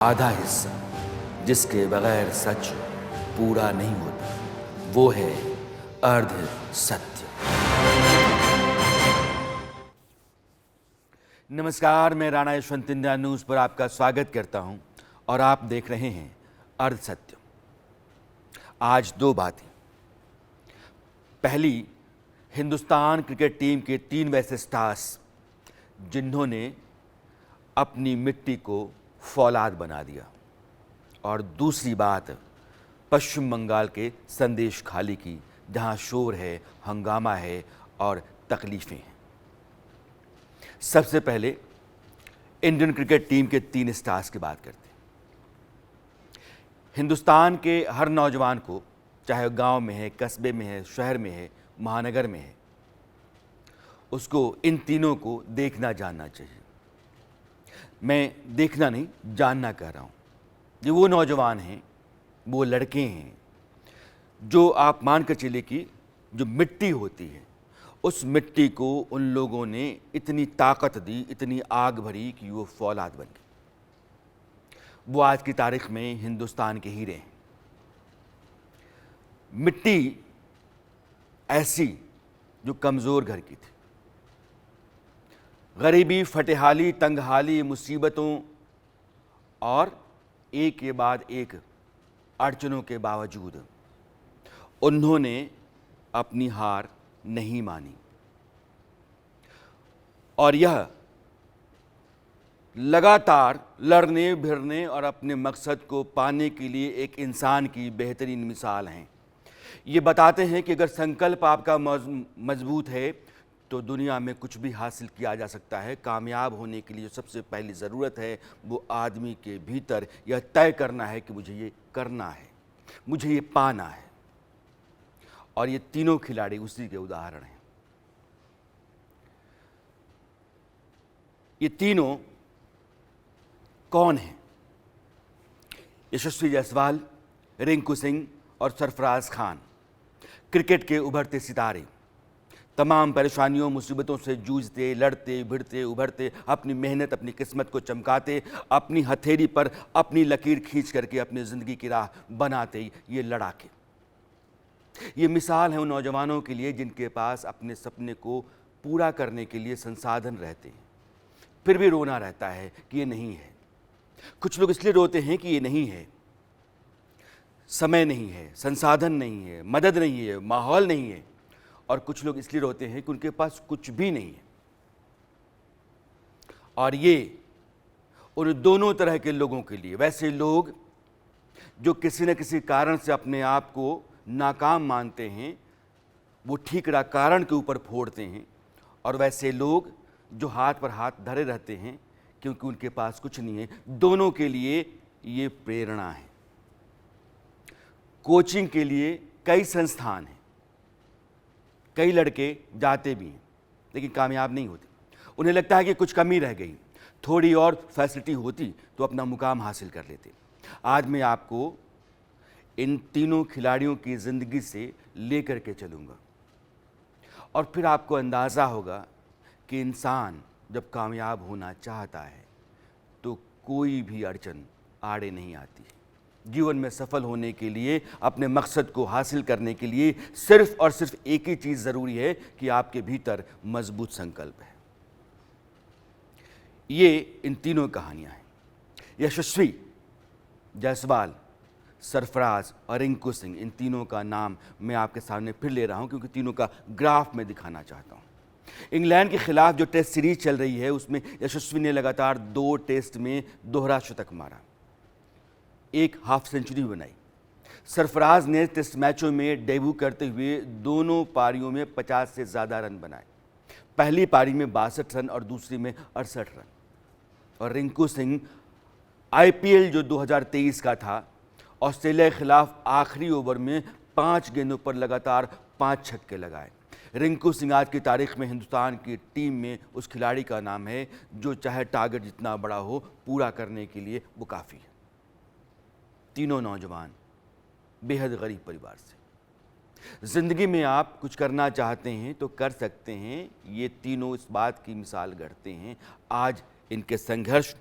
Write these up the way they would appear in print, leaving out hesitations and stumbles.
आधा हिस्सा जिसके बगैर सच पूरा नहीं होता वो है अर्ध सत्य। नमस्कार, मैं राणा यशवंत इंडिया न्यूज़ पर आपका स्वागत करता हूं और आप देख रहे हैं अर्ध सत्य। आज दो बातें। पहली, हिंदुस्तान क्रिकेट टीम के 3 वैसे स्टार्स जिन्होंने अपनी मिट्टी को फौलाद बना दिया, और दूसरी बात पश्चिम बंगाल के संदेश खाली की, जहां शोर है, हंगामा है और तकलीफें हैं। सबसे पहले इंडियन क्रिकेट टीम के 3 स्टार्स की बात करते हैं। हिंदुस्तान के हर नौजवान को, चाहे गांव में है, कस्बे में है, शहर में है, महानगर में है, उसको इन तीनों को देखना जानना चाहिए। मैं देखना नहीं, जानना कह रहा हूँ। ये वो नौजवान हैं, वो लड़के हैं जो आप मान कर चलिए कि जो मिट्टी होती है, उस मिट्टी को उन लोगों ने इतनी ताकत दी, इतनी आग भरी कि वो फौलाद बन गई। वो आज की तारीख में हिंदुस्तान के हीरे हैं। मिट्टी ऐसी जो कमज़ोर घर की थी, गरीबी, फटेहाली, तंगहाली, मुसीबतों और एक के बाद एक अड़चनों के बावजूद उन्होंने अपनी हार नहीं मानी, और यह लगातार लड़ने भिड़ने और अपने मकसद को पाने के लिए एक इंसान की बेहतरीन मिसाल हैं। ये बताते हैं कि अगर संकल्प आपका मजबूत है तो दुनिया में कुछ भी हासिल किया जा सकता है। कामयाब होने के लिए सबसे पहली ज़रूरत है वो आदमी के भीतर यह तय करना है कि मुझे ये करना है, मुझे ये पाना है। और ये तीनों खिलाड़ी उसी के उदाहरण हैं। ये तीनों कौन हैं? यशस्वी जायसवाल, रिंकू सिंह और सरफराज खान, क्रिकेट के उभरते सितारे। तमाम परेशानियों, मुसीबतों से जूझते, लड़ते, भिड़ते, उभरते, अपनी मेहनत, अपनी किस्मत को चमकाते, अपनी हथेली पर अपनी लकीर खींच करके अपनी ज़िंदगी की राह बनाते ये लड़ाके। ये मिसाल है उन नौजवानों के लिए जिनके पास अपने सपने को पूरा करने के लिए संसाधन रहते हैं, फिर भी रोना रहता है कि ये नहीं है। कुछ लोग इसलिए रोते हैं कि ये नहीं है, समय नहीं है, संसाधन नहीं है, मदद नहीं है, माहौल नहीं है। और कुछ लोग इसलिए रोते हैं कि उनके पास कुछ भी नहीं है। और ये उन दोनों तरह के लोगों के लिए, वैसे लोग जो किसी न किसी कारण से अपने आप को नाकाम मानते हैं, वो ठीकरा कारण के ऊपर फोड़ते हैं, और वैसे लोग जो हाथ पर हाथ धरे रहते हैं क्योंकि उनके पास कुछ नहीं है, दोनों के लिए ये प्रेरणा है। कोचिंग के लिए कई संस्थान हैं, कई लड़के जाते भी हैं लेकिन कामयाब नहीं होते। उन्हें लगता है कि कुछ कमी रह गई, थोड़ी और फैसिलिटी होती तो अपना मुकाम हासिल कर लेते। आज मैं आपको इन तीनों खिलाड़ियों की ज़िंदगी से लेकर के चलूँगा, और फिर आपको अंदाज़ा होगा कि इंसान जब कामयाब होना चाहता है तो कोई भी अड़चन आड़े नहीं आती है। जीवन में सफल होने के लिए, अपने मकसद को हासिल करने के लिए सिर्फ और सिर्फ एक ही चीज़ ज़रूरी है कि आपके भीतर मजबूत संकल्प है। ये इन तीनों कहानियाँ हैं। यशस्वी जायसवाल, सरफराज और रिंकू सिंह, इन तीनों का नाम मैं आपके सामने फिर ले रहा हूँ क्योंकि तीनों का ग्राफ मैं दिखाना चाहता हूँ। इंग्लैंड के खिलाफ जो टेस्ट सीरीज चल रही है उसमें यशस्वी ने लगातार 2 टेस्ट में दोहरा शतक मारा, 1 हाफ सेंचुरी बनाई। सरफराज ने टेस्ट मैचों में डेब्यू करते हुए दोनों पारियों में 50 से ज़्यादा रन बनाए, पहली पारी में 62 रन और दूसरी में 68 रन। और रिंकू सिंह IPL जो 2023 का था, ऑस्ट्रेलिया के खिलाफ आखिरी ओवर में 5 गेंदों पर लगातार 5 छक्के लगाए। रिंकू सिंह आज की तारीख में हिंदुस्तान की टीम में उस खिलाड़ी का नाम है जो चाहे टारगेट जितना बड़ा हो, पूरा करने के लिए वो काफ़ी है। तीनों नौजवान बेहद गरीब परिवार से। ज़िंदगी में आप कुछ करना चाहते हैं तो कर सकते हैं, ये तीनों इस बात की मिसाल गढ़ते हैं। आज इनके संघर्ष,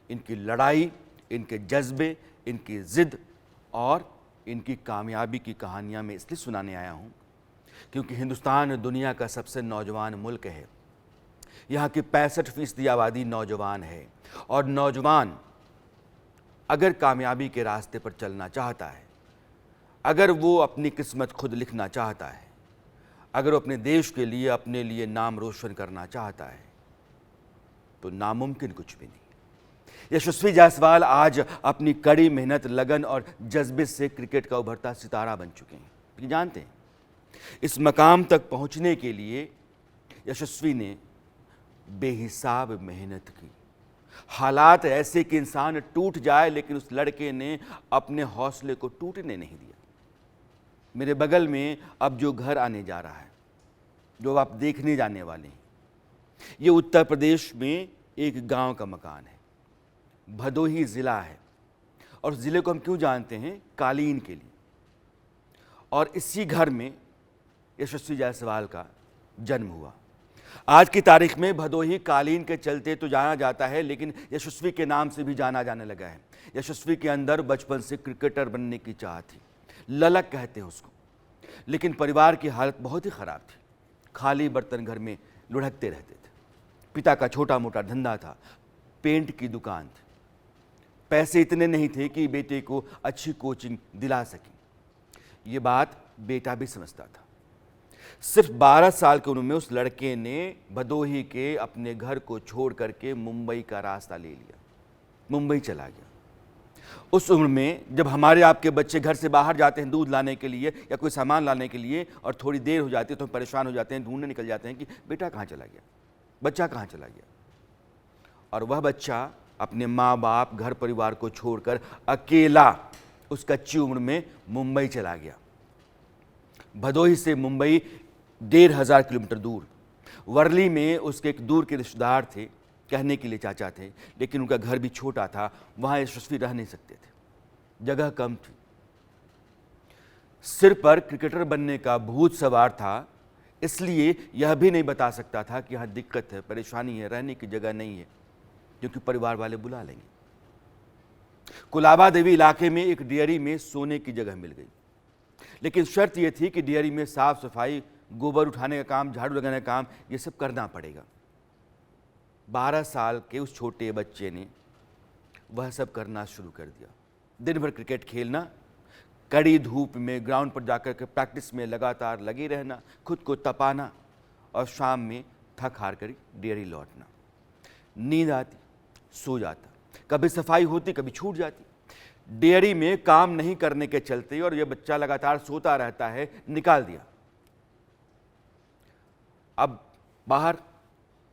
इनकी लड़ाई, इनके जज्बे, इनकी ज़िद और इनकी कामयाबी की कहानियाँ मैं इसलिए सुनाने आया हूँ क्योंकि हिंदुस्तान दुनिया का सबसे नौजवान मुल्क है। यहाँ की 65% आबादी नौजवान है और नौजवान अगर कामयाबी के रास्ते पर चलना चाहता है, अगर वो अपनी किस्मत खुद लिखना चाहता है, अगर वो अपने देश के लिए, अपने लिए नाम रोशन करना चाहता है, तो नामुमकिन कुछ भी नहीं। यशस्वी जायसवाल आज अपनी कड़ी मेहनत, लगन और जज्बे से क्रिकेट का उभरता सितारा बन चुके हैं। ये जानते हैं, इस मकाम तक पहुंचने के लिए यशस्वी ने बेहिसाब मेहनत की। हालात ऐसे कि इंसान टूट जाए, लेकिन उस लड़के ने अपने हौसले को टूटने नहीं दिया। मेरे बगल में अब जो घर आने जा रहा है, जो आप देखने जाने वाले हैं, ये उत्तर प्रदेश में एक गांव का मकान है। भदोही ज़िला है और उस ज़िले को हम क्यों जानते हैं? कालीन के लिए। और इसी घर में यशस्वी जायसवाल का जन्म हुआ। आज की तारीख में भदोही कालीन के चलते तो जाना जाता है, लेकिन यशस्वी के नाम से भी जाना जाने लगा है। यशस्वी के अंदर बचपन से क्रिकेटर बनने की चाह थी, ललक कहते हैं उसको। लेकिन परिवार की हालत बहुत ही ख़राब थी। खाली बर्तन घर में लुढ़कते रहते थे। पिता का छोटा मोटा धंधा था, पेंट की दुकान थी। पैसे इतने नहीं थे कि बेटे को अच्छी कोचिंग दिला सकें। ये बात बेटा भी समझता था। सिर्फ 12 साल की उम्र में उस लड़के ने भदोही के अपने घर को छोड़ करके मुंबई का रास्ता ले लिया, मुंबई चला गया। उस उम्र में जब हमारे आपके बच्चे घर से बाहर जाते हैं दूध लाने के लिए या कोई सामान लाने के लिए, और थोड़ी देर हो जाती है तो हम परेशान हो जाते हैं, ढूंढने निकल जाते हैं कि बेटा कहाँ चला गया, बच्चा कहाँ चला गया। और वह बच्चा अपने माँ बाप, घर परिवार को छोड़कर अकेला उस कच्ची उम्र में मुंबई चला गया। भदोही से मुंबई 1500 किलोमीटर दूर। वर्ली में उसके एक दूर के रिश्तेदार थे, कहने के लिए चाचा थे, लेकिन उनका घर भी छोटा था, वहाँ यशस्वी रह नहीं सकते थे, जगह कम थी। सिर पर क्रिकेटर बनने का भूत सवार था, इसलिए यह भी नहीं बता सकता था कि यहाँ दिक्कत है, परेशानी है, रहने की जगह नहीं है, क्योंकि परिवार वाले बुला लेंगे। कुलाबा देवी इलाके में एक डेयरी में सोने की जगह मिल गई, लेकिन शर्त यह थी कि डेयरी में साफ सफाई, गोबर उठाने का काम, झाड़ू लगाने का काम, ये सब करना पड़ेगा। 12 साल के उस छोटे बच्चे ने वह सब करना शुरू कर दिया। दिन भर क्रिकेट खेलना, कड़ी धूप में ग्राउंड पर जाकर के प्रैक्टिस में लगातार लगे रहना, खुद को तपाना और शाम में थक हार कर डेयरी लौटना। नींद आती, सो जाता, कभी सफाई होती, कभी छूट जाती। डेयरी में काम नहीं करने के चलते और यह बच्चा लगातार सोता रहता है, निकाल दिया। अब बाहर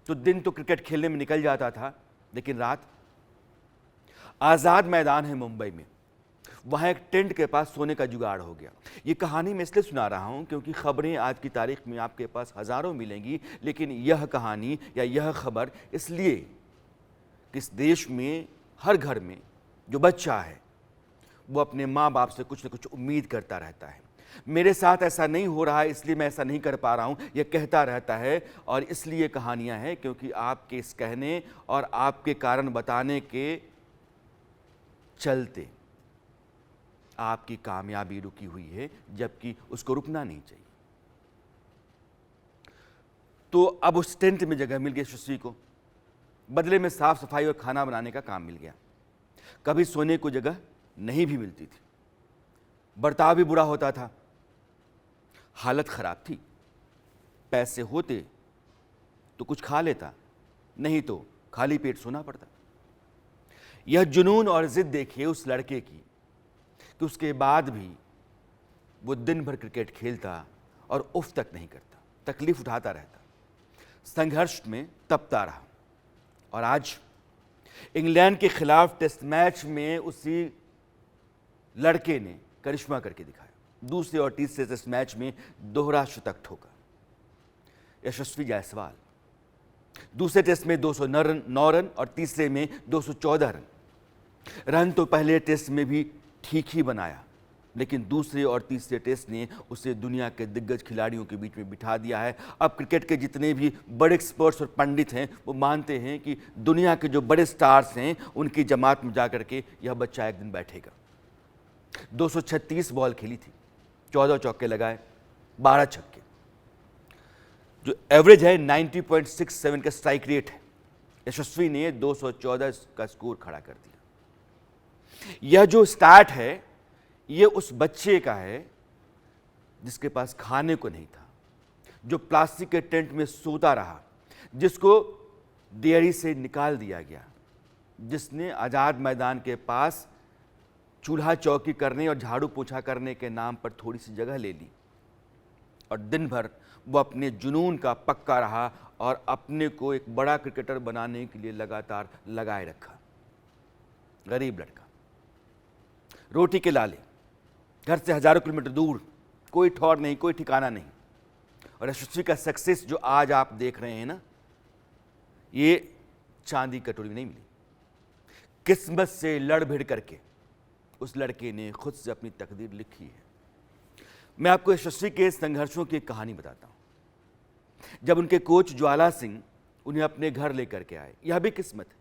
तो दिन तो क्रिकेट खेलने में निकल जाता था, लेकिन रात आज़ाद मैदान है मुंबई में, वहाँ एक टेंट के पास सोने का जुगाड़ हो गया। ये कहानी मैं इसलिए सुना रहा हूँ क्योंकि खबरें आज की तारीख में आपके पास हज़ारों मिलेंगी, लेकिन यह कहानी या यह खबर इसलिए कि इस देश में हर घर में जो बच्चा है वो अपने माँ बाप से कुछ न कुछ उम्मीद करता रहता है। मेरे साथ ऐसा नहीं हो रहा है, इसलिए मैं ऐसा नहीं कर पा रहा हूँ, यह कहता रहता है। और इसलिए कहानियाँ हैं क्योंकि आपके इस कहने और आपके कारण बताने के चलते आपकी कामयाबी रुकी हुई है, जबकि उसको रुकना नहीं चाहिए। तो अब उस टेंट में जगह मिल गई यशस्वी को, बदले में साफ सफाई और खाना बनाने का काम मिल गया। कभी सोने को जगह नहीं भी मिलती थी, बर्ताव भी बुरा होता था, हालत खराब थी। पैसे होते तो कुछ खा लेता, नहीं तो खाली पेट सोना पड़ता। यह जुनून और जिद देखिए उस लड़के की कि उसके बाद भी वो दिन भर क्रिकेट खेलता और उफ तक नहीं करता, तकलीफ उठाता रहता, संघर्ष में तपता रहा। और आज इंग्लैंड के खिलाफ टेस्ट मैच में उसी लड़के ने करिश्मा करके दिखाया। दूसरे और तीसरे टेस्ट मैच में दोहरा शतक ठोका। यशस्वी जायसवाल दूसरे टेस्ट में 209 रन और तीसरे में 214 रन। रन तो पहले टेस्ट में भी ठीक ही बनाया, लेकिन दूसरे और तीसरे टेस्ट ने उसे दुनिया के दिग्गज खिलाड़ियों के बीच में बिठा दिया है। अब क्रिकेट के जितने भी बड़े एक्सपर्ट्स और पंडित हैं वो मानते हैं कि दुनिया के जो बड़े स्टार्स हैं उनकी जमात में जाकर के यह बच्चा एक दिन बैठेगा। 236 बॉल खेली थी, 14 चौके लगाए, 12 छक्के, जो एवरेज है 90.67 का स्ट्राइक रेट है। यशस्वी ने 214 का स्कोर खड़ा कर दिया। यह जो स्टार्ट है ये उस बच्चे का है जिसके पास खाने को नहीं था, जो प्लास्टिक के टेंट में सोता रहा, जिसको डेयरी से निकाल दिया गया, जिसने आज़ाद मैदान के पास चूल्हा चौकी करने और झाड़ू पोछा करने के नाम पर थोड़ी सी जगह ले ली और दिन भर वो अपने जुनून का पक्का रहा और अपने को एक बड़ा क्रिकेटर बनाने के लिए लगातार लगाए रखा। गरीब लड़का, रोटी के लाले, घर से हजारों किलोमीटर दूर, कोई ठौर नहीं, कोई ठिकाना नहीं। और यशस्वी का सक्सेस जो आज आप देख रहे हैं ना, ये चांदी कटोरी में नहीं मिली। किस्मत से लड़ भिड़ करके उस लड़के ने खुद से अपनी तकदीर लिखी है। मैं आपको यशस्वी के संघर्षों की एक कहानी बताता हूं। जब उनके कोच ज्वाला सिंह उन्हें अपने घर लेकर के आए, यह भी किस्मत है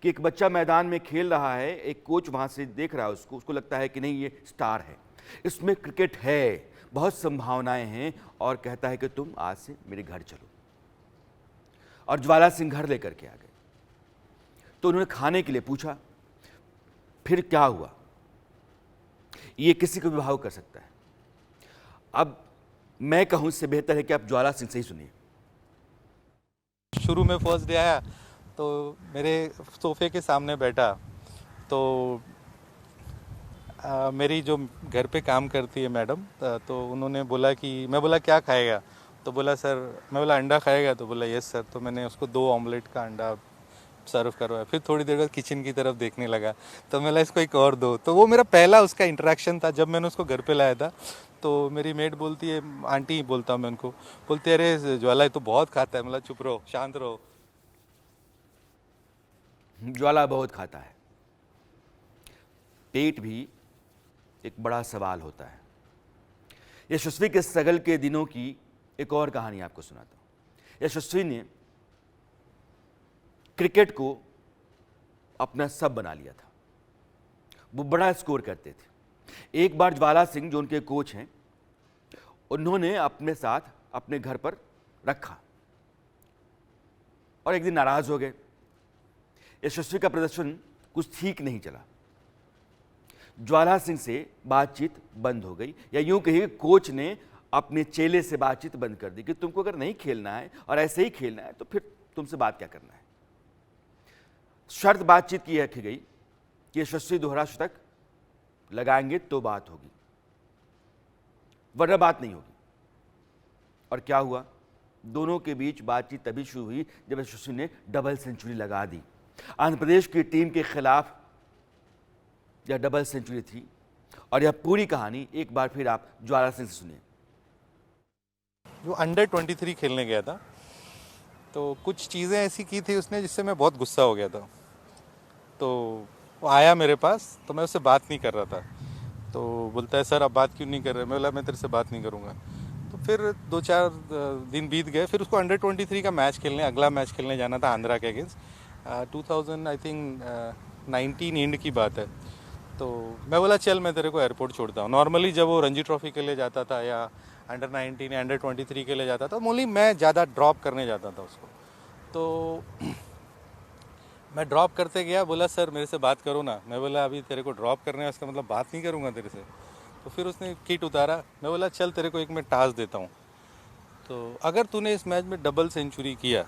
कि एक बच्चा मैदान में खेल रहा है, एक कोच वहां से देख रहा है उसको लगता है कि नहीं ये स्टार है, इसमें क्रिकेट है, बहुत संभावनाएं हैं, और कहता है कि तुम आज से मेरे घर चलो। और ज्वाला सिंह घर लेकर के आ गए। तो उन्होंने खाने के लिए पूछा। फिर क्या हुआ ये किसी को भी भावुक कर सकता है। अब मैं कहूं इससे बेहतर है कि आप ज्वाला सिंह से ही सुनिए। शुरू में फर्स्ट डे आया तो मेरे सोफे के सामने बैठा, तो मेरी जो घर पे काम करती है मैडम, तो उन्होंने बोला कि, मैं बोला क्या खाएगा, तो बोला सर, मैं बोला अंडा खाएगा, तो बोला यस सर। तो मैंने उसको 2 ऑमलेट का अंडा सर्व करवाया। फिर थोड़ी देर बाद किचन की तरफ देखने लगा, तो मैं बोला इसको एक और दो। तो वो मेरा पहला उसका इंटरेक्शन था। जब मैंने उसको घर पे लाया था तो मेरी मेड बोलती है, आंटी बोलता हूँ मैं उनको, बोलती है अरे ज्वाला तो बहुत खाता है। मतलब चुप रहो, शांत रहो। ज्वाला बहुत खाता है। पेट भी एक बड़ा सवाल होता है। यशस्वी के स्ट्रगल के दिनों की एक और कहानी आपको सुनाता हूं। यशस्वी ने क्रिकेट को अपना सब बना लिया था। वो बड़ा स्कोर करते थे। एक बार ज्वाला सिंह जो उनके कोच हैं, उन्होंने अपने साथ अपने घर पर रखा और एक दिन नाराज हो गए। यशस्वी का प्रदर्शन कुछ ठीक नहीं चला। ज्वाला सिंह से बातचीत बंद हो गई, या यूं कहिए कोच ने अपने चेले से बातचीत बंद कर दी कि तुमको अगर नहीं खेलना है और ऐसे ही खेलना है तो फिर तुमसे बात क्या करना है। शर्त बातचीत की रखी गई कि यशस्वी दोहरा शतक लगाएंगे तो बात होगी, वरना बात नहीं होगी। और क्या हुआ, दोनों के बीच बातचीत तभी शुरू हुई जब यशस्वी ने डबल सेंचुरी लगा दी। आंध्र प्रदेश की टीम के खिलाफ यह डबल सेंचुरी थी। और यह पूरी कहानी एक बार फिर आप ज्वाला सिंह से सुनिए। जो अंडर 23 खेलने गया था, तो कुछ चीज़ें ऐसी की थी उसने जिससे मैं बहुत गुस्सा हो गया था। तो वो आया मेरे पास, तो मैं उससे बात नहीं कर रहा था। तो बोलता है सर आप बात क्यों नहीं कर रहे। मैं बोला मैं तेरे से बात नहीं करूँगा। तो फिर 2-4 दिन बीत गए। फिर उसको अंडर 23 का मैच खेलने, अगला मैच खेलने जाना था आंध्रा के अगेंस्ट। 2000 आई थिंक 19 एंड की बात है। तो मैं बोला चल मैं तेरे को एयरपोर्ट छोड़ता हूँ। नॉर्मली जब वो रणजी ट्रॉफी के लिए जाता था या अंडर 19 या अंडर 23 के लिए जाता था, मोस्टली मैं ज़्यादा ड्रॉप करने जाता था उसको। तो मैं ड्रॉप करते गया, बोला सर मेरे से बात करो ना। मैं बोला अभी तेरे को ड्रॉप करने है, इसका मतलब बात नहीं करूँगा तेरे से। तो फिर उसने किट उतारा। मैं बोला चल तेरे को एक मैं टास्क देता हूँ, तो अगर तूने इस मैच में डबल सेंचुरी किया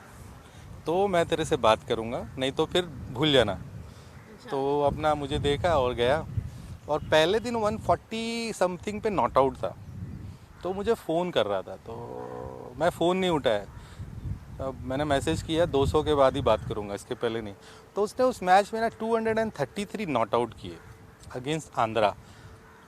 तो मैं तेरे से बात करूँगा, नहीं तो फिर भूल जाना। तो अपना मुझे देखा और गया। और पहले दिन 140 समथिंग पे नॉट आउट था। तो मुझे फ़ोन कर रहा था, तो मैं फ़ोन नहीं उठाया। अब मैंने मैसेज किया 200 के बाद ही बात करूँगा, इसके पहले नहीं। तो उसने उस मैच में ना 233 नॉट आउट किए अगेंस्ट आंध्रा।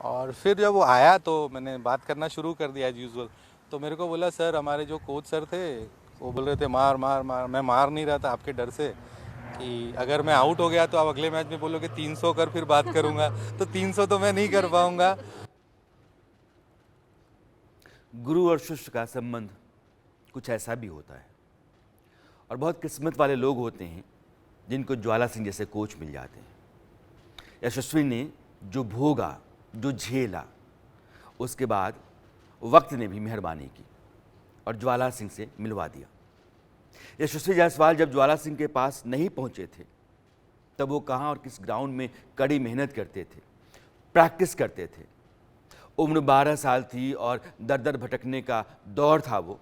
और फिर जब वो आया तो मैंने बात करना शुरू कर दिया एज यूजुअल। तो मेरे को बोला सर हमारे जो कोच सर थे वो बोल रहे थे मार मार मार। मैं मार नहीं रहा था आपके डर से कि अगर मैं आउट हो गया तो आप अगले मैच में बोलोगे 300 कर फिर बात करूँगा। तो 300 तो मैं नहीं कर पाऊँगा। गुरु और शिष्य का संबंध कुछ ऐसा भी होता है और बहुत किस्मत वाले लोग होते हैं जिनको ज्वाला सिंह जैसे कोच मिल जाते हैं। यशस्वी ने जो भोगा, जो झेला, उसके बाद वक्त ने भी मेहरबानी की और ज्वाला सिंह से मिलवा दिया। यशस्वी जायसवाल जब ज्वाला सिंह के पास नहीं पहुंचे थे तब वो कहाँ और किस ग्राउंड में कड़ी मेहनत करते थे, प्रैक्टिस करते थे। उम्र 12 साल थी और दर दर भटकने का दौर था वो,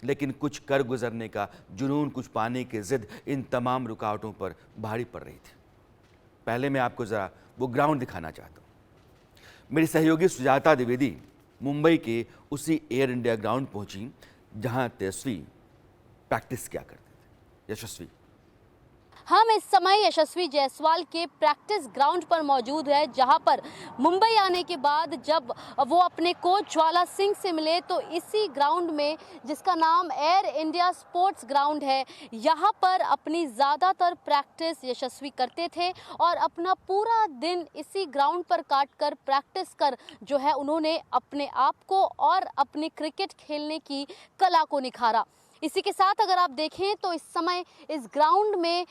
लेकिन कुछ कर गुजरने का जुनून, कुछ पाने की जिद इन तमाम रुकावटों पर भारी पड़ रही थी। पहले मैं आपको ज़रा वो ग्राउंड दिखाना चाहता हूँ। मेरी सहयोगी सुजाता द्विवेदी मुंबई के उसी एयर इंडिया ग्राउंड पहुंची जहां तेजस्वी प्रैक्टिस किया करते थे। यशस्वी, हम इस समय यशस्वी जायसवाल के प्रैक्टिस ग्राउंड पर मौजूद है, जहां पर मुंबई आने के बाद जब वो अपने कोच ज्वाला सिंह से मिले तो इसी ग्राउंड में, जिसका नाम एयर इंडिया स्पोर्ट्स ग्राउंड है, यहां पर अपनी ज़्यादातर प्रैक्टिस यशस्वी करते थे और अपना पूरा दिन इसी ग्राउंड पर काट कर प्रैक्टिस कर जो है उन्होंने अपने आप को और अपने क्रिकेट खेलने की कला को निखारा। इसी के साथ अगर आप देखें तो इस समय इस ग्राउंड में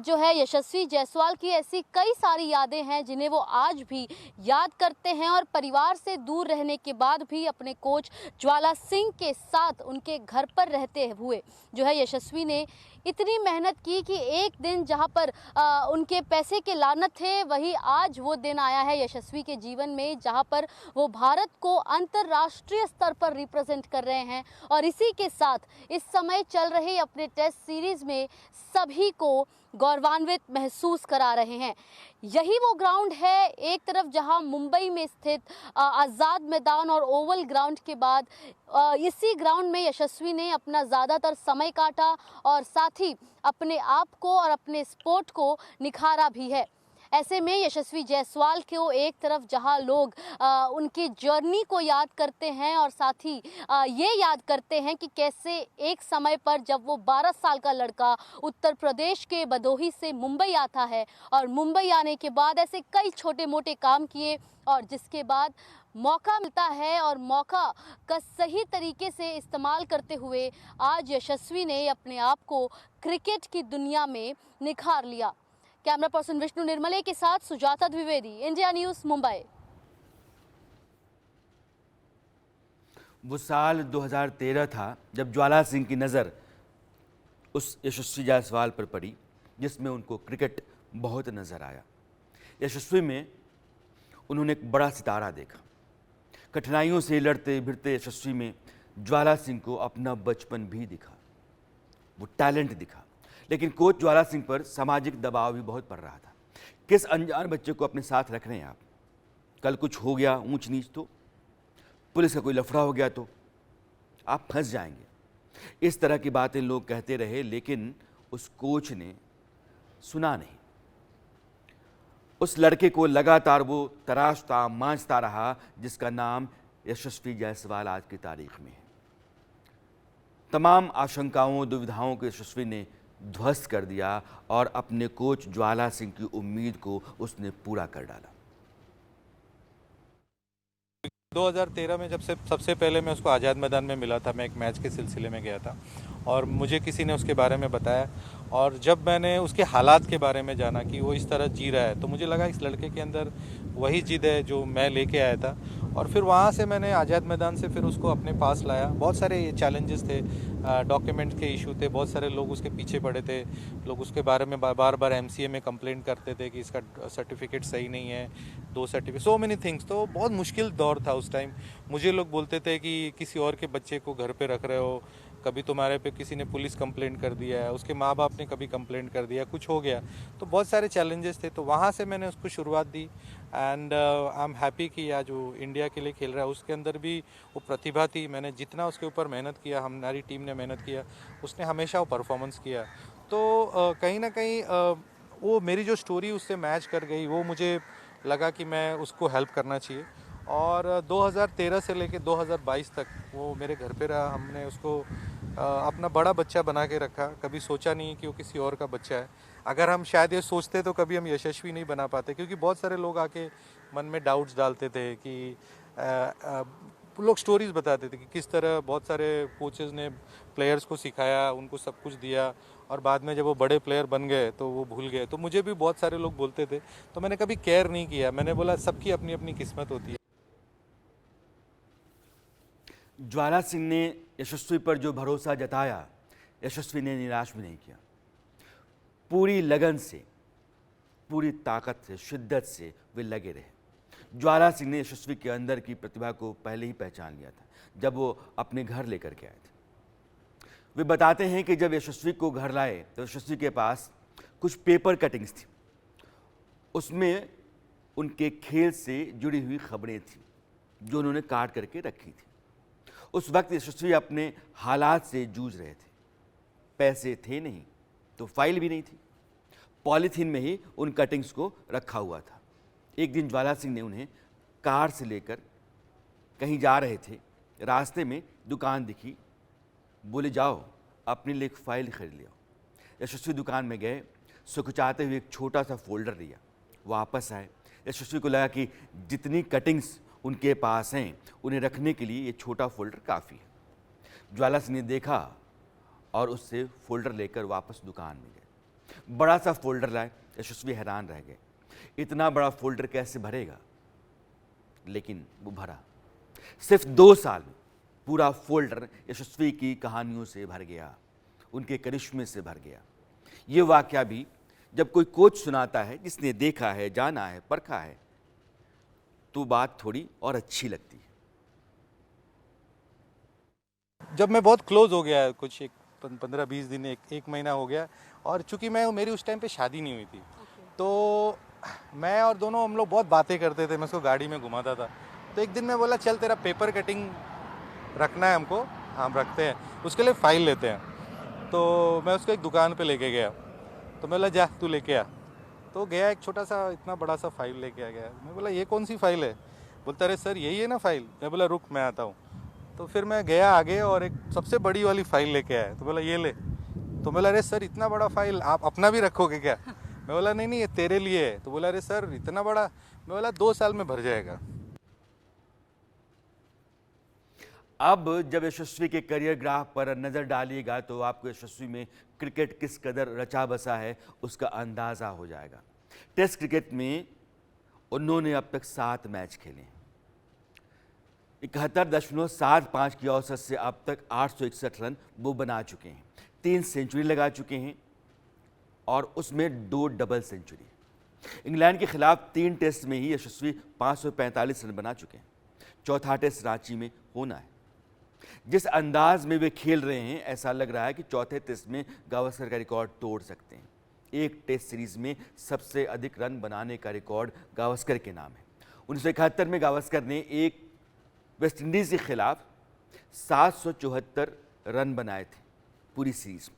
जो है यशस्वी जायसवाल की ऐसी कई सारी यादें हैं जिन्हें वो आज भी याद करते हैं और परिवार से दूर रहने के बाद भी अपने कोच ज्वाला सिंह के साथ उनके घर पर रहते हुए जो है यशस्वी ने इतनी मेहनत की कि एक दिन जहां पर उनके पैसे के लानत थे, वही आज वो दिन आया है यशस्वी के जीवन में जहां पर वो भारत को अंतर्राष्ट्रीय स्तर पर रिप्रेजेंट कर रहे हैं और इसी के साथ इस समय चल रहे अपने टेस्ट सीरीज में सभी को गौरवान्वित महसूस करा रहे हैं। यही वो ग्राउंड है एक तरफ जहां मुंबई में स्थित आज़ाद मैदान और ओवल ग्राउंड के बाद इसी ग्राउंड में यशस्वी ने अपना ज़्यादातर समय काटा और साथ ही अपने आप को और अपने स्पोर्ट को निखारा भी है। ऐसे में यशस्वी जायसवाल को एक तरफ जहां लोग उनकी जर्नी को याद करते हैं और साथ ही ये याद करते हैं कि कैसे एक समय पर जब वो 12 साल का लड़का उत्तर प्रदेश के भदोही से मुंबई आता है और मुंबई आने के बाद ऐसे कई छोटे मोटे काम किए और जिसके बाद मौका मिलता है और मौका का सही तरीके से इस्तेमाल करते हुए आज यशस्वी ने अपने आप को क्रिकेट की दुनिया में निखार लिया। कैमरा पर्सन विष्णु निर्मले के साथ सुजाता द्विवेदी, इंडिया न्यूज, मुंबई। वो साल 2013 था जब ज्वाला सिंह की नज़र उस यशस्वी जायसवाल पर पड़ी जिसमें उनको क्रिकेट बहुत नज़र आया। यशस्वी में उन्होंने एक बड़ा सितारा देखा। कठिनाइयों से लड़ते भिड़ते यशस्वी में ज्वाला सिंह को अपना बचपन भी दिखा, वो टैलेंट दिखा। लेकिन कोच ज्वाला सिंह पर सामाजिक दबाव भी बहुत पड़ रहा था। किस अनजान बच्चे को अपने साथ रख रहे हैं आप? कल कुछ हो गया ऊंच नीच तो, पुलिस का कोई लफड़ा हो गया तो आप फंस जाएंगे। इस तरह की बातें लोग कहते रहे, लेकिन उस कोच ने सुना नहीं। उस लड़के को लगातार वो तराशता मांझता रहा जिसका नाम यशस्वी जायसवाल आज की तारीख में है। तमाम आशंकाओं, दुविधाओं को यशस्वी ने ध्वस्त कर दिया और अपने कोच ज्वाला सिंह की उम्मीद को उसने पूरा कर डाला। 2013 में जब से सबसे पहले मैं उसको आज़ाद मैदान में मिला था, मैं एक मैच के सिलसिले में गया था और मुझे किसी ने उसके बारे में बताया और जब मैंने उसके हालात के बारे में जाना कि वो इस तरह जी रहा है तो मुझे लगा इस लड़के के अंदर वही जिद है जो मैं लेके आया था। और फिर वहाँ से मैंने आज़ाद मैदान से फिर उसको अपने पास लाया। बहुत सारे चैलेंजेस थे, डॉक्यूमेंट्स के इशू थे, बहुत सारे लोग उसके पीछे पड़े थे, लोग उसके बारे में बार बार MCA में कंप्लेंट करते थे कि इसका सर्टिफिकेट सही नहीं है, 2 सर्टिफिकेट, सो मेनी थिंग्स। तो बहुत मुश्किल दौर था उस टाइम। मुझे लोग बोलते थे कि किसी और के बच्चे को घर पे रख रहे हो, कभी तुम्हारे पे किसी ने पुलिस कंप्लेंट कर दिया है, उसके माँ बाप ने कभी कंप्लेंट कर दिया, कुछ हो गया। तो बहुत सारे चैलेंजेस थे। तो वहाँ से मैंने उसको शुरुआत दी एंड आई एम हैप्पी कि आज जो इंडिया के लिए खेल रहा है उसके अंदर भी वो प्रतिभा थी। मैंने जितना उसके ऊपर मेहनत किया, हमारी टीम ने मेहनत किया, उसने हमेशा वो परफॉर्मेंस किया। तो कहीं ना कहीं वो मेरी जो स्टोरी उससे मैच कर गई, वो मुझे लगा कि मैं उसको हेल्प करना चाहिए। और 2013 से लेके 2022 तक वो मेरे घर पे रहा। हमने उसको अपना बड़ा बच्चा बना के रखा। कभी सोचा नहीं कि वो किसी और का बच्चा है। अगर हम शायद ये सोचते तो कभी हम यशस्वी नहीं बना पाते, क्योंकि बहुत सारे लोग आके मन में डाउट्स डालते थे कि लोग स्टोरीज बताते थे कि किस तरह बहुत सारे कोचेस ने प्लेयर्स को सिखाया, उनको सब कुछ दिया, और बाद में जब वो बड़े प्लेयर बन गए तो वो भूल गए। तो मुझे भी बहुत सारे लोग बोलते थे, तो मैंने कभी केयर नहीं किया। मैंने बोला सबकी अपनी अपनी किस्मत होती है। ज्वाला सिंह ने यशस्वी पर जो भरोसा जताया, यशस्वी ने निराश भी नहीं किया। पूरी लगन से, पूरी ताकत से, शिद्दत से वे लगे रहे। ज्वाला सिंह ने यशस्वी के अंदर की प्रतिभा को पहले ही पहचान लिया था जब वो अपने घर लेकर के आए थे। वे बताते हैं कि जब यशस्वी को घर लाए तो यशस्वी के पास कुछ पेपर कटिंग्स थी। उसमें उनके खेल से जुड़ी हुई खबरें थीं जो उन्होंने काट करके रखी थी। उस वक्त यशस्वी अपने हालात से जूझ रहे थे। पैसे थे नहीं तो फाइल भी नहीं थी। पॉलीथीन में ही उन कटिंग्स को रखा हुआ था। एक दिन ज्वाला सिंह ने उन्हें कार से लेकर कहीं जा रहे थे। रास्ते में दुकान दिखी, बोले जाओ अपने लिए एक फाइल खरीद लिया। यशस्वी दुकान में गए, सुखचाते हुए एक छोटा सा फोल्डर लिया, वापस आए। यशस्वी को लगा कि जितनी कटिंग्स उनके पास हैं उन्हें रखने के लिए ये छोटा फोल्डर काफ़ी है। ज्वाला सिंह ने देखा और उससे फोल्डर लेकर वापस दुकान में गए। बड़ा सा फोल्डर लाए। यशस्वी हैरान रह गए, इतना बड़ा फोल्डर कैसे भरेगा? लेकिन वो भरा। सिर्फ 2 साल में पूरा फोल्डर यशस्वी की कहानियों से भर गया, उनके करिश्मे से भर गया। ये वाकया भी जब कोई कोच सुनाता है जिसने देखा है, जाना है, परखा है, तो बात थोड़ी और अच्छी लगती है। जब मैं बहुत क्लोज हो गया, कुछ 15-20 दिन, एक महीना हो गया, और चूंकि मेरी उस टाइम पे शादी नहीं हुई थी, तो मैं और दोनों हम लोग बहुत बातें करते थे। मैं उसको गाड़ी में घुमाता था। तो एक दिन मैं बोला चल तेरा पेपर कटिंग रखना है हमको, हम रखते हैं, उसके लिए फ़ाइल लेते हैं। तो मैं उसको एक दुकान पे लेके गया। तो मैं बोला जा तू लेके आ। तो गया, एक छोटा सा इतना बड़ा सा फाइल लेके आ गया। मैं बोला ये कौन सी फाइल है? बोलता अरे सर यही है ना फाइल। मैं बोला रुक मैं आता हूँ। तो फिर मैं गया आगे और एक सबसे बड़ी वाली फाइल लेके आया। तो बोला ये ले। तो बोला अरे सर इतना बड़ा फाइल आप अपना भी रखोगे क्या? मैं बोला नहीं नहीं ये तेरे लिए है। तो बोला अरे सर इतना बड़ा? मैं बोला 2 साल में भर जाएगा। अब जब यशस्वी के करियर ग्राफ पर नज़र डालिएगा तो आपको यशस्वी में क्रिकेट किस कदर रचा बसा है उसका अंदाज़ा हो जाएगा। टेस्ट क्रिकेट में उन्होंने अब तक 7 मैच खेले हैं। 71.75 की औसत से अब तक 861 रन वो बना चुके हैं। 3 सेंचुरी लगा चुके हैं और उसमें 2 डबल सेंचुरी। इंग्लैंड के खिलाफ 3 टेस्ट में ही यशस्वी 545 रन बना चुके हैं। चौथा टेस्ट रांची में होना है। जिस अंदाज में वे खेल रहे हैं ऐसा लग रहा है कि चौथे टेस्ट में गावस्कर का रिकॉर्ड तोड़ सकते हैं। एक टेस्ट सीरीज में सबसे अधिक रन बनाने का रिकॉर्ड गावस्कर के नाम है। 1971 में गावस्कर ने एक वेस्टइंडीज के खिलाफ 774 रन बनाए थे पूरी सीरीज में।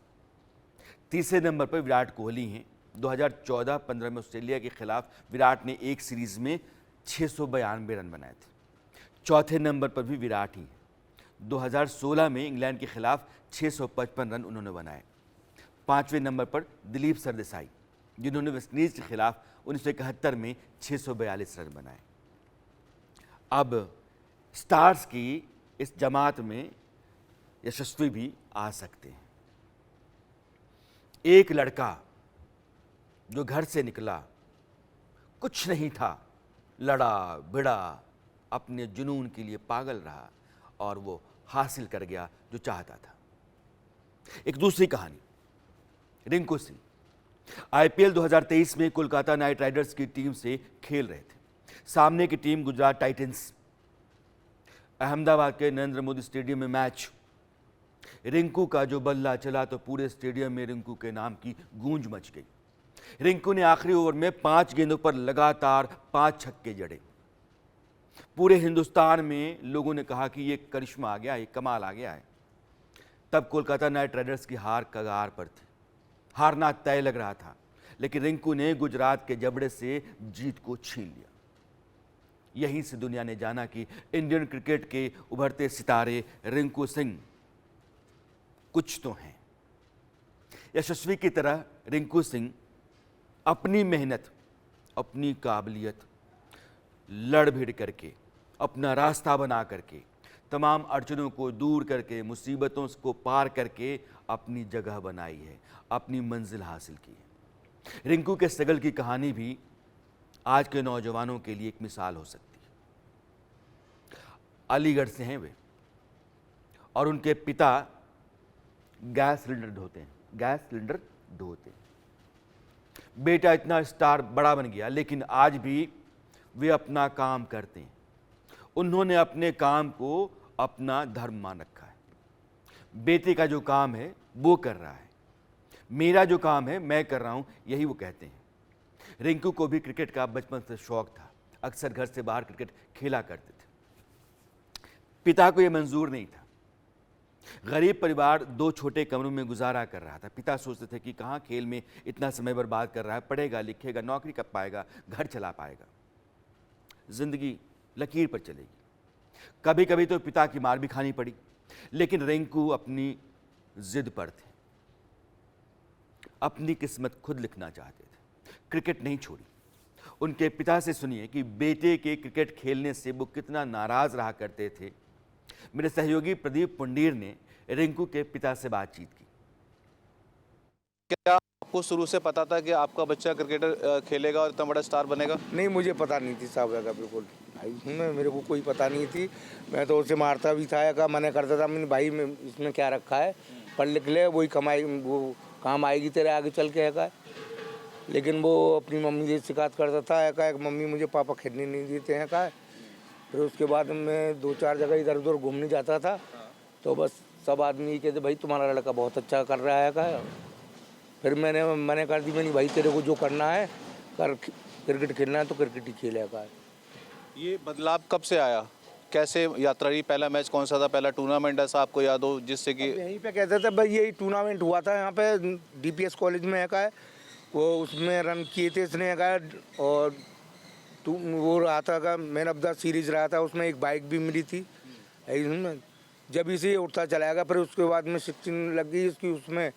तीसरे नंबर पर विराट कोहली हैं। 2014-15 में ऑस्ट्रेलिया के खिलाफ विराट ने एक सीरीज में 692 रन बनाए थे। चौथे नंबर पर भी विराट ही हैं। 2016 में इंग्लैंड के खिलाफ 655 रन उन्होंने बनाए। 5वें नंबर पर दिलीप सरदेसाई जिन्होंने वेस्टइंडीज के खिलाफ 1971 में 642 रन बनाए। अब स्टार्स की इस जमात में यशस्वी भी आ सकते हैं। एक लड़का जो घर से निकला, कुछ नहीं था, लड़ा भिड़ा, अपने जुनून के लिए पागल रहा और वो हासिल कर गया जो चाहता था। एक दूसरी कहानी, रिंकू सिंह आईपीएल 2023 में कोलकाता नाइट राइडर्स की टीम से खेल रहे थे। सामने की टीम गुजरात टाइटंस। अहमदाबाद के नरेंद्र मोदी स्टेडियम में मैच। रिंकू का जो बल्ला चला तो पूरे स्टेडियम में रिंकू के नाम की गूंज मच गई। रिंकू ने आखिरी ओवर में 5 गेंदों पर लगातार 5 छक्के जड़े। पूरे हिंदुस्तान में लोगों ने कहा कि ये करिश्मा आ गया, ये कमाल आ गया है। तब कोलकाता नाइट राइडर्स की हार कगार पर थी, हारना तय लग रहा था, लेकिन रिंकू ने गुजरात के जबड़े से जीत को छीन लिया। यहीं से दुनिया ने जाना कि इंडियन क्रिकेट के उभरते सितारे रिंकू सिंह कुछ तो हैं। यशस्वी की तरह रिंकू सिंह अपनी मेहनत, अपनी काबिलियत, लड़ भिड़ करके, अपना रास्ता बना करके तमाम अड़चनों को दूर करके, मुसीबतों को पार करके अपनी जगह बनाई है, अपनी मंजिल हासिल की है। रिंकू के स्ट्रगल की कहानी भी आज के नौजवानों के लिए एक मिसाल हो सकती है। अलीगढ़ से हैं वे और उनके पिता गैस सिलेंडर ढोते हैं, गैस सिलेंडर ढोते हैं। बेटा इतना स्टार बड़ा बन गया, लेकिन आज भी वे अपना काम करते हैं। उन्होंने अपने काम को अपना धर्म मान रखा है। बेटे का जो काम है वो कर रहा है, मेरा जो काम है मैं कर रहा हूं, यही वो कहते हैं। रिंकू को भी क्रिकेट का बचपन से शौक था, अक्सर घर से बाहर क्रिकेट खेला करते थे। पिता को यह मंजूर नहीं था। गरीब परिवार 2 छोटे कमरों में गुजारा कर रहा था। पिता सोचते थे कि कहाँ खेल में इतना समय बर्बाद कर रहा है, पढ़ेगा लिखेगा, नौकरी कब पाएगा, घर चला पाएगा, जिंदगी लकीर पर चलेगी। कभी कभी तो पिता की मार भी खानी पड़ी, लेकिन रिंकू अपनी जिद पर थे, अपनी किस्मत खुद लिखना चाहते थे, क्रिकेट नहीं छोड़ी। उनके पिता से सुनिए कि बेटे के क्रिकेट खेलने से वो कितना नाराज रहा करते थे। मेरे सहयोगी प्रदीप पुंडीर ने रिंकू के पिता से बातचीत की। क्या आपको शुरू से पता था कि आपका बच्चा क्रिकेटर खेलेगा और इतना बड़ा स्टार बनेगा? नहीं, मुझे पता नहीं थी साहब का, बिल्कुल भाई मेरे को कोई पता नहीं थी। मैं तो उसे मारता भी था, का मना करता था, मैंने भाई में इसमें क्या रखा है, पढ़ लिख ले, वही कमाई वो काम आएगी तेरे आगे चल के है। लेकिन वो अपनी मम्मी से शिकायत करता था का मम्मी मुझे पापा खेलने नहीं देते हैं का। फिर उसके बाद मैं 2-4 जगह इधर उधर घूमने जाता था, तो बस सब आदमी कहते भाई तुम्हारा लड़का बहुत अच्छा कर रहा है का। फिर मैंने कर दी, मैंने भाई तेरे को जो करना है कर, क्रिकेट खेलना है तो क्रिकेट ही खेलेगा। ये बदलाव कब से आया, कैसे यात्रा रही? पहला मैच कौन सा था, पहला टूर्नामेंट ऐसा आपको याद हो जिससे कि? यहीं पे कहते थे भाई, यही टूर्नामेंट हुआ था यहाँ पे DPS कॉलेज में है का, वो उसमें रन किए थे इसने का, और वो रहा था का मैन ऑफ द सीरीज रहा था, उसमें एक बाइक भी मिली थी। जब इसे उठता चलाएगा, फिर उसके बाद में 16 लग गई इसकी, उसमें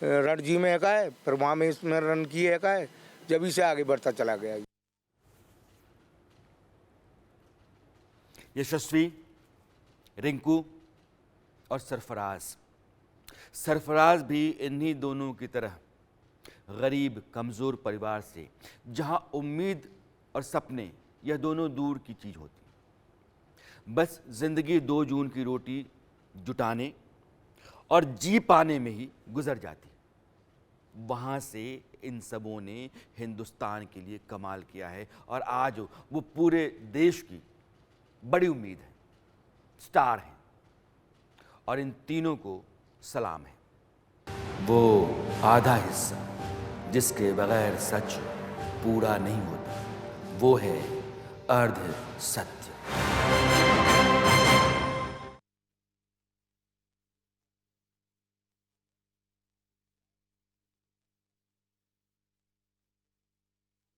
रणजी में का है, फिर वहाँ में इसमें रन किए का है, जब इसे आगे बढ़ता चला गया। यशस्वी, रिंकू और सरफराज भी इन्हीं दोनों की तरह गरीब कमज़ोर परिवार से, जहां उम्मीद और सपने यह दोनों दूर की चीज़ होती, बस ज़िंदगी 2 जून की रोटी जुटाने और जी पाने में ही गुजर जाती। वहाँ से इन सबों ने हिंदुस्तान के लिए कमाल किया है और आज वो पूरे देश की बड़ी उम्मीद है, स्टार हैं, और इन तीनों को सलाम है। वो आधा हिस्सा जिसके बगैर सच पूरा नहीं होता, वो है अर्ध सत्य।